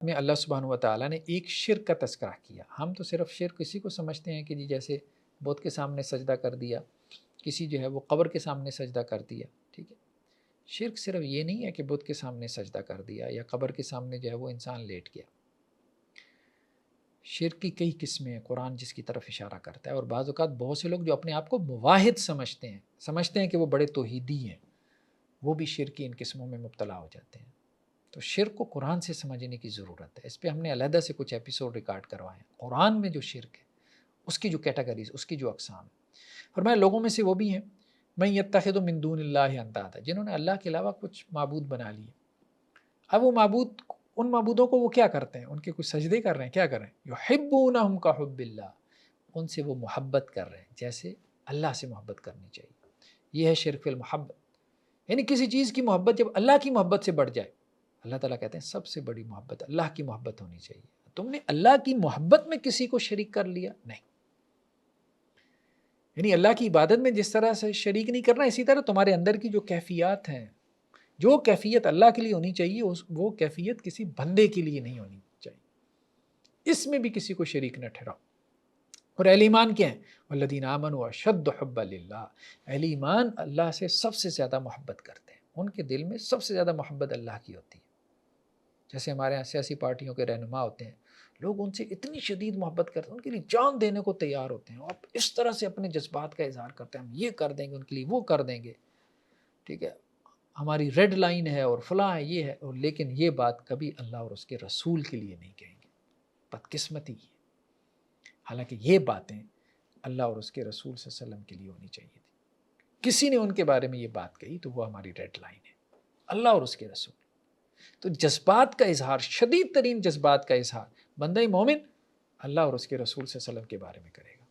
میں اللہ سبحانہ و تعالیٰ نے ایک شرک کا تذکرہ کیا۔ ہم تو صرف شرک اسی کو سمجھتے ہیں کہ جی جیسے بت کے سامنے سجدہ کر دیا، کسی جو ہے وہ قبر کے سامنے سجدہ کر دیا، ٹھیک ہے۔ شرک صرف یہ نہیں ہے کہ بت کے سامنے سجدہ کر دیا یا قبر کے سامنے جو ہے وہ انسان لیٹ گیا۔ شرک کی کئی قسمیں ہیں، قرآن جس کی طرف اشارہ کرتا ہے، اور بعض اوقات بہت سے لوگ جو اپنے آپ کو موحد سمجھتے ہیں کہ وہ بڑے توحیدی ہیں، وہ بھی شرک کی ان قسموں میں مبتلا ہو جاتے ہیں۔ تو شرک کو قرآن سے سمجھنے کی ضرورت ہے۔ اس پہ ہم نے علیحدہ سے کچھ ایپیسوڈ ریکارڈ کروائے ہیں۔ قرآن میں جو شرک ہے، اس کی جو کیٹیگریز، اس کی جو اقسام ہے، فرمایا لوگوں میں سے وہ بھی ہیں من یتخذ من دون اللہ اندادا، جنہوں نے اللہ کے علاوہ کچھ معبود بنا لیے۔ اب وہ معبود، ان معبودوں کو وہ کیا کرتے ہیں؟ ان کے کچھ سجدے کر رہے ہیں، کیا کر رہے ہیں؟ یحبونہم کحب اللہ، ان سے وہ محبت کر رہے ہیں جیسے اللہ سے محبت کرنی چاہیے۔ یہ ہے شرک فی المحبت، یعنی کسی چیز کی محبت جب اللہ کی محبت سے بڑھ جائے۔ اللہ تعالیٰ کہتے ہیں سب سے بڑی محبت اللہ کی محبت ہونی چاہیے۔ تم نے اللہ کی محبت میں کسی کو شریک کر لیا؟ نہیں۔ یعنی اللہ کی عبادت میں جس طرح سے شریک نہیں کرنا، اسی طرح تمہارے اندر کی جو کیفیات ہیں، جو کیفیت اللہ کے لیے ہونی چاہیے، وہ کیفیت کسی بندے کے لیے نہیں ہونی چاہیے۔ اس میں بھی کسی کو شریک نہ ٹھہراؤ۔ اور اہل ایمان کیا ہیں؟ والذین آمنوا اشد حبا للہ، اہل ایمان اللہ سے سب سے زیادہ محبت کرتے ہیں، ان کے دل میں سب سے زیادہ محبت اللہ کی ہوتی ہے۔ جیسے ہمارے یہاں سیاسی پارٹیوں کے رہنما ہوتے ہیں، لوگ ان سے اتنی شدید محبت کرتے ہیں، ان کے لیے جان دینے کو تیار ہوتے ہیں، اور اس طرح سے اپنے جذبات کا اظہار کرتے ہیں، ہم یہ کر دیں گے ان کے لیے، وہ کر دیں گے، ٹھیک ہے، ہماری ریڈ لائن ہے اور فلاں ہے، یہ ہے، اور لیکن یہ بات کبھی اللہ اور اس کے رسول کے لیے نہیں کہیں گے۔ بدقسمتی ہے، حالانکہ یہ باتیں اللہ اور اس کے رسول صلی اللہ علیہ وسلم کے لیے ہونی چاہیے تھی۔ کسی نے ان کے بارے میں یہ بات کہی تو وہ ہماری ریڈ لائن ہے، اللہ اور اس کے رسول۔ تو جذبات کا اظہار، شدید ترین جذبات کا اظہار بندہ مومن اللہ اور اس کے رسول صلی اللہ علیہ وسلم کے بارے میں کرے گا۔